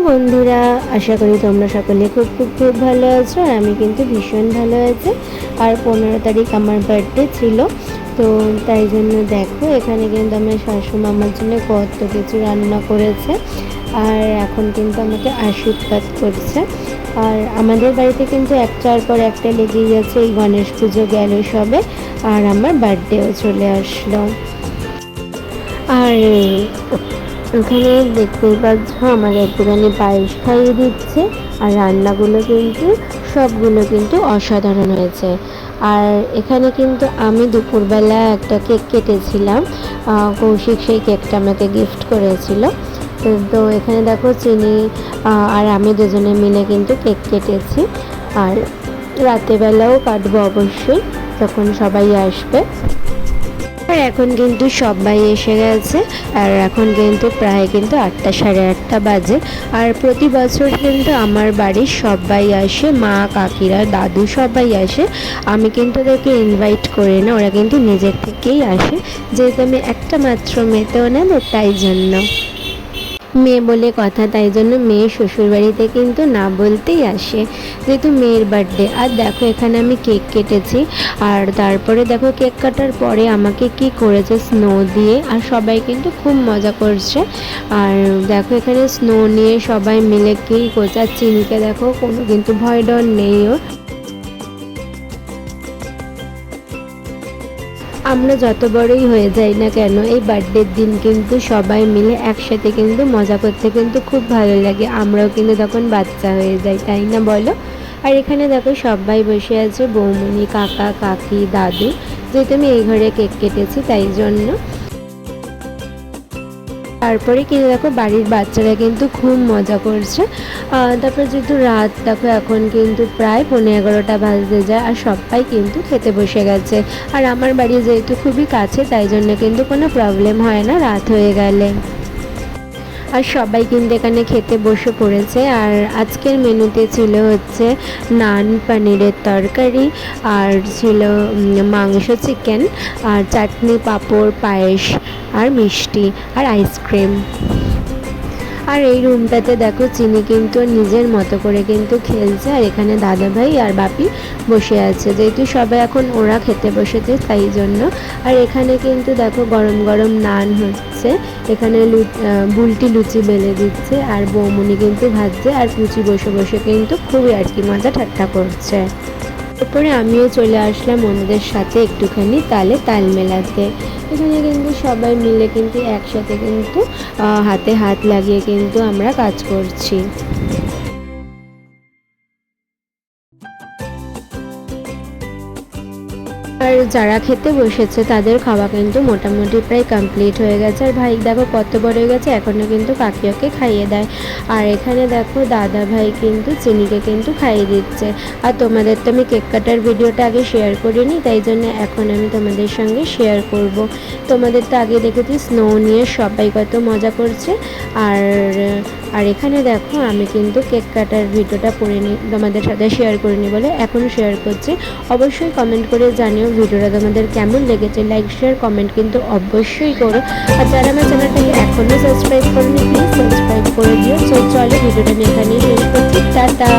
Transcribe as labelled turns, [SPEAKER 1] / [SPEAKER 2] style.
[SPEAKER 1] বন্ধুরা, আশা করি তোমরা সকলে খুব খুব খুব ভালো আছো। আর আমি কিন্তু ভীষণ ভালো আছি। আর 15 তারিখ আমার বার্থডে ছিল, তো তাই জন্য দেখো এখানে কিন্তু আমার শাশুড়ি আমার জন্য কত কিছু রান্না করেছে। আর এখন কিন্তু আমাকে আশীর্বাদ করছে। আর আমাদের বাড়িতে কিন্তু একটার পর একটা লেগেই যাচ্ছে। এই গণেশ পুজো গেল সবে, আর আমার বার্থডেও চলে আসলো। আর ওখানে দেখতেই পাচ্ছ আমার একটুখানি পায়েস খাইয়ে দিচ্ছে। আর রান্নাগুলো কিন্তু সবগুলো কিন্তু অসাধারণ হয়েছে। আর এখানে কিন্তু আমি দুপুরবেলা একটা কেক কেটেছিলাম, কৌশিক সেই কেকটা আমাকে গিফট করেছিল। তো এখানে দেখো চিনি আর আমি দুজনে মিলে কিন্তু কেক কেটেছি। আর রাতেরবেলাও কাটবো অবশ্যই, যখন সবাই আসবে। আর এখন কিন্তু সবাই এসে গেছে। আর এখন কিন্তু প্রায় কিন্তু 8টা সাড়ে 8টা বাজে। আর প্রতি বছর কিন্তু আমার বাড়ির সবাই আসে, মা কাকিরা দাদু সবাই আসে। আমি কিন্তু ওদেরকে ইনভাইট করি না, ওরা কিন্তু নিজের থেকেই আসে, যেহেতু আমি একটা মাত্র মেয়েতেও না, তাই জন্য মেয়ে বলে কথা, তাই জন্য মেয়ে শ্বশুরবাড়িতে কিন্তু না বলতেই আসে, যেহেতু মেয়ের বার্থডে। আর দেখো এখানে আমি কেক কেটেছি। আর তারপরে দেখো কেক কাটার পরে আমাকে কি করেছে, স্নো দিয়ে। আর সবাই কিন্তু খুব মজা করছে। আর দেখো এখানে স্নো নিয়ে সবাই মিলে কি করছে। আর চিনিকে দেখো কোনো কিন্তু ভয় ডর নেই ওর। আমরা যত বড়ই হয়ে যাই না কেন, এই বার্থডের দিন কিন্তু সবাই মিলে একসাথে কিন্তু মজা করতে কিন্তু খুব ভালো লাগে। আমরাও কিন্তু তখন বাচ্চা হয়ে যাই, তাই না বলো? আর এখানে দেখো সবাই বসে আছে, বৌমনি, কাকা, কাকি, দাদু। যেহেতু আমি এই ঘরে কেক কেটেছি তাই জন্য। তারপরে কিন্তু দেখো বাড়ির বাচ্চারা কিন্তু খুব মজা করছে। তারপরে যেহেতু রাত, দেখো এখন কিন্তু প্রায় 11:30 বাজতে যায়। আর সবাই কিন্তু খেতে বসে গেছে। আর আমার বাড়ি যেহেতু খুবই কাছে, তাই জন্য কিন্তু কোনো প্রবলেম হয় না রাত হয়ে গেলে। আর সবাই কিন্তু এখানে খেতে বসে পড়েছে। আর আজকের মেনুতে ছিল হচ্ছে নান, পনিরের তরকারি, আর ছিল মাংস, চিকেন, আর চাটনি, পাঁপড়, পায়েস, আর মিষ্টি, আর আইসক্রিম। আর এই রুমটাতে দেখো চিনি কিন্তু নিজের মতো করে কিন্তু খেলছে। আর এখানে দাদা ভাই আর বাপি বসে আছে, যেহেতু সবাই এখন ওরা খেতে বসেছে তাই জন্য। আর এখানে কিন্তু দেখো গরম গরম নান হচ্ছে, এখানে বুলটি লুচি বেলে দিচ্ছে, আর বৌমনি কিন্তু ভাজছে, আর কুচি বসে বসে কিন্তু খুবই আর কি মজা ঠাট্টা করছে। তারপরে আমিও চলে আসলাম ওনাদের সাথে একটুখানি তালে তাল মেলাতে। এখানে কিন্তু সবাই মিলে কিন্তু একসাথে কিন্তু হাতে হাত লাগিয়ে কিন্তু আমরা কাজ করছি। আর যারা খেতে বসেছে তাদের খাওয়া কিন্তু মোটামুটি প্রায় কমপ্লিট হয়ে গেছে। আর ভাই দেখো কত বড় হয়ে গেছে, এখনও কিন্তু কাকিয়াকে খাইয়ে দেয়। আর এখানে দেখো দাদা ভাই কিন্তু চিনিকে কিন্তু খাইয়ে দিচ্ছে। আর তোমাদের তো আমি কেক কাটার ভিডিওটা আগে শেয়ার করিনি, তাই জন্য এখন আমি তোমাদের সঙ্গে শেয়ার করব। তোমাদের তো আগে দেখেছি স্নো নিয়ে সবাই কত মজা করছে। আর আর এখানে দেখো আমি কিন্তু কেক কাটার ভিডিওটা তোমাদের সাথে শেয়ার করিনি বলে এখন শেয়ার করছি। অবশ্যই কমেন্ট করে জানিও ভিডিওটা তোমাদের কেমন লেগেছে। লাইক, শেয়ার, কমেন্ট কিন্তু অবশ্যই করো। আর যারা আমার চ্যানেলটাকে এখনও সাবস্ক্রাইব করোনি, প্লিজ সাবস্ক্রাইব করে দিও। চলো ভিডিওটা আমি এখানেই শেষ করছি। টাটা।